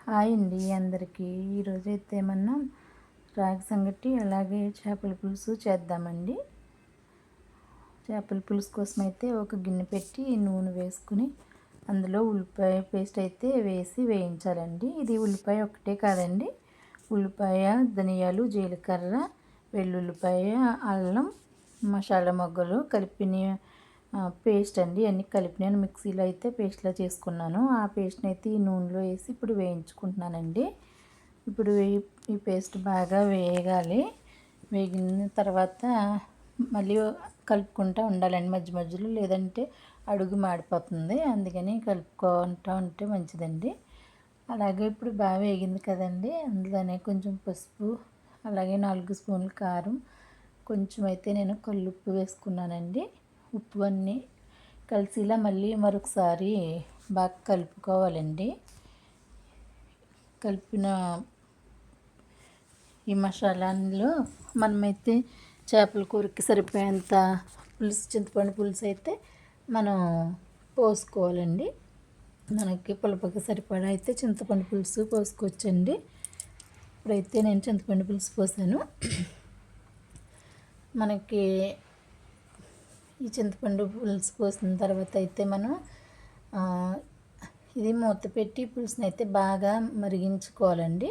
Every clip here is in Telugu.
హాయ్ అండి అందరికీ. ఈరోజైతే మనం రాగి సంగటి అలాగే చేపల పులుసు చేద్దామండి. చేపల పులుసు కోసం అయితే ఒక గిన్నె పెట్టి నూనె వేసుకుని అందులో ఉల్లిపాయ పేస్ట్ అయితే వేయించాలండి. ఇది ఉల్లిపాయ ఒకటే కాదండి, ఉల్లిపాయ, ధనియాలు, జీలకర్ర, వెల్లుల్లిపాయ, అల్లం, మసాలా మొగ్గలు కలిపిన పేస్ట్ అండి. అన్నీ కలిపి నేను మిక్సీలో అయితే పేస్ట్లా చేసుకున్నాను. ఆ పేస్ట్ని అయితే ఈ నూనెలో వేసి ఇప్పుడు వేయించుకుంటున్నానండి. ఇప్పుడు ఈ పేస్ట్ బాగా వేగాలి. వేగిన తర్వాత మళ్ళీ కలుపుకుంటూ ఉండాలండి మధ్య మధ్యలో, లేదంటే అడుగు మాడిపోతుంది. అందుకని కలుపుకుంటూ ఉంటే మంచిదండి. అలాగే ఇప్పుడు బాగా వేగింది కదండి, అందులోనే కొంచెం పసుపు, అలాగే 4 స్పూన్లు కారం, కొంచెం అయితే నేను కల్లుప్పు వేసుకున్నానండి. ఉప్పు అన్నీ కలిసిలా మళ్ళీ మరొకసారి బాగా కలుపుకోవాలండి. కలిపిన ఈ మసాలాలో మనమైతే చేపల కూరకి సరిపోయేంత పులుసు, చింతపండు పులుసు అయితే మనం పోసుకోవాలండి. మనకి పులుపుకి సరిపడా అయితే చింతపండు పులుసు పోసుకోవచ్చండి. ఇప్పుడైతే నేను చింతపండు పులుసు పోసాను. మనకి ఈ చింతపండు పులుసు పోసిన తర్వాత అయితే మనం ఇది మూత పెట్టి పులుసుని అయితే బాగా మరిగించుకోవాలండి.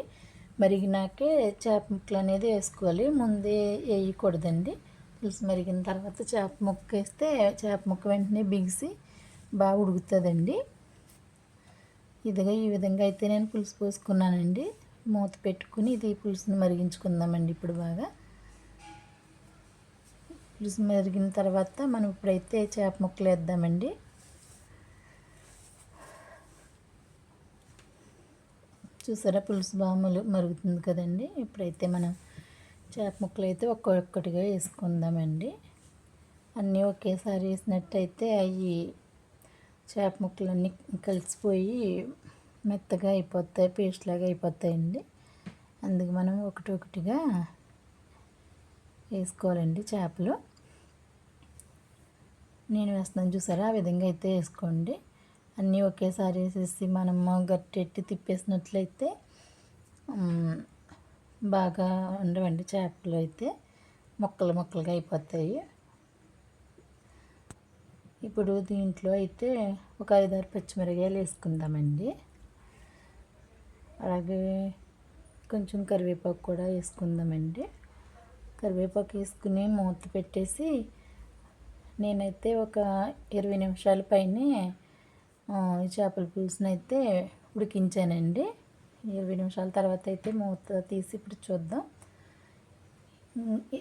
మరిగినాకే చేప ముక్కలు అనేది వేసుకోవాలి, ముందే వేయకూడదండి. పులుసు మరిగిన తర్వాత చేప ముక్క వేస్తే చేప ముక్క వెంటనే బిగిసి బాగా ఉడుకుతుందండి. ఈ విధంగా అయితే నేను పులుసు పోసుకున్నానండి. మూత పెట్టుకుని ఇది పులుసుని మరిగించుకుందామండి. ఇప్పుడు బాగా పులుసు మరిగిన తర్వాత మనం ఇప్పుడైతే చేప ముక్కలు వేద్దామండి. చూసారా, పులుసు బాగా మరుగుతుంది కదండి. ఇప్పుడైతే మనం చేప ముక్కలు అయితే ఒక్కొక్కటిగా వేసుకుందామండి. అన్నీ ఒకేసారి వేసినట్టయితే అవి చేప ముక్కలు అన్నీ కలిసిపోయి మెత్తగా అయిపోతాయి, పేస్ట్ లాగా అయిపోతాయండి. అందుకు మనం ఒకటిగా వేసుకోవాలండి చేపలు. నేను వేస్తున్నాను చూసారా, ఆ విధంగా అయితే వేసుకోండి. అన్నీ ఒకేసారి వేసేసి మనము గట్టెట్టి తిప్పేసినట్లయితే బాగా ఉండవండి చేపలు, అయితే ముక్కలుగా అయిపోతాయి. ఇప్పుడు దీంట్లో అయితే ఒక 5-6 పచ్చిమిరపకాయలు వేసుకుందామండి. అలాగే కొంచెం కరివేపాకు కూడా వేసుకుందామండి. కరివేపాకు వేసుకుని మూత పెట్టేసి నేనైతే ఒక 20 నిమిషాల పైనే చేపల పులుసుని అయితే ఉడికించానండి. 20 నిమిషాల తర్వాత అయితే మూత తీసి ఇప్పుడు చూద్దాం.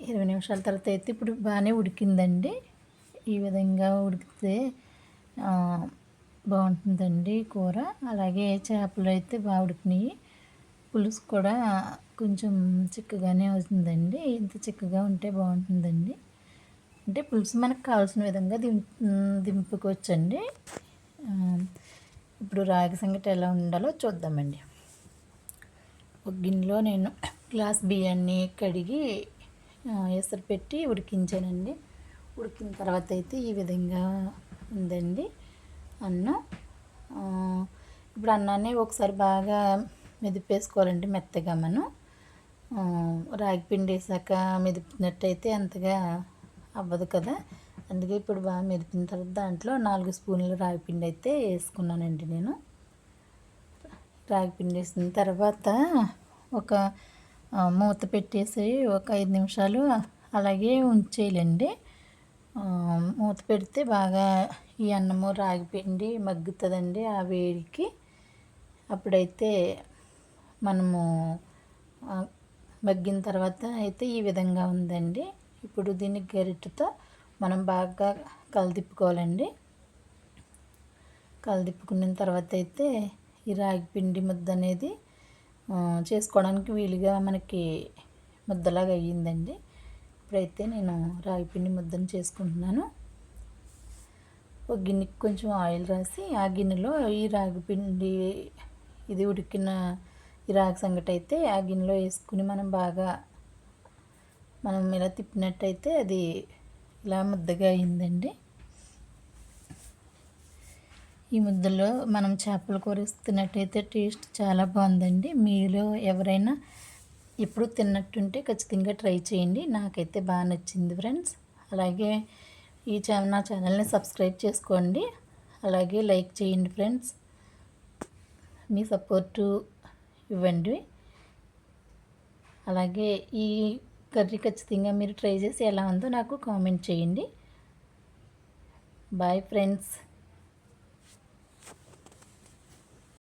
20 నిమిషాల తర్వాత అయితే ఇప్పుడు బాగానే ఉడికిందండి. ఈ విధంగా ఉడికితే బాగుంటుందండి కూర. అలాగే చేపలు అయితే బాగా ఉడికినాయి. పులుసు కూడా కొంచెం చిక్కగానే అవుతుందండి. ఇంత చిక్కగా ఉంటే బాగుంటుందండి. అంటే పులుసు మనకు కావాల్సిన విధంగా దింపుకోవచ్చండి. ఇప్పుడు రాగి సంగటి ఎలా ఉండాలో చూద్దామండి. ఒక గిన్నెలో నేను గ్లాస్ బియ్యాన్ని కడిగి ఎసరు పెట్టి ఉడికించానండి. ఉడికిన తర్వాత అయితే ఈ విధంగా ఉందండి అన్నం. ఇప్పుడు అన్నాన్ని ఒకసారి బాగా మెదిపేసుకోవాలండి మెత్తగా. మనం రాగి పిండి వేసాక మెదిపినట్టయితే అంతగా అవ్వదు కదా. అందుకే ఇప్పుడు బాగా మెదిపిన తర్వాత దాంట్లో 4 స్పూన్లు రాగి పిండి అయితే వేసుకున్నానండి. నేను రాగి పిండి వేసిన తర్వాత ఒక మూత పెట్టేసి ఒక 5 నిమిషాలు అలాగే ఉంచేయాలండి. మూత పెడితే బాగా ఈ అన్నము రాగి పిండి మగ్గుతుందండి ఆ వేడికి. అప్పుడైతే మనము మగ్గిన తర్వాత అయితే ఈ విధంగా ఉందండి. ఇప్పుడు దీన్ని గరిటెతో మనం బాగా కలదిప్పుకోవాలండి. కలదిప్పుకున్న తర్వాత అయితే ఈ రాగి పిండి ముద్ద అనేది చేసుకోవడానికి వీలుగా మనకి ముద్దలాగా అయ్యిందండి. ఇప్పుడైతే నేను రాగి పిండి ముద్దను చేసుకుంటున్నాను. ఒక గిన్నెకి కొంచెం ఆయిల్ రాసి ఆ గిన్నెలో ఈ రాగి పిండి, ఇది ఉడికిన ఈ రాగి సంగటి అయితే ఆ గిన్నెలో వేసుకుని మనం ఇలా తిప్పినట్టయితే అది ఇలా ముద్దగా అయిందండి. ఈ ముద్దలో మనం చేపల కూర ఇస్తున్నట్టయితే టేస్ట్ చాలా బాగుందండి. మీలో ఎవరైనా ఎప్పుడు తిన్నట్టుంటే ఖచ్చితంగా ట్రై చేయండి. నాకైతే బాగా నచ్చింది ఫ్రెండ్స్. అలాగే నా ఛానల్ని సబ్స్క్రైబ్ చేసుకోండి. అలాగే లైక్ చేయండి ఫ్రెండ్స్. మీ సపోర్టు ఇవ్వండి. అలాగే ఈ కర్రీ ఖచ్చితంగా మీరు ట్రై చేసి ఎలా ఉందో నాకు కామెంట్ చేయండి. Bye friends.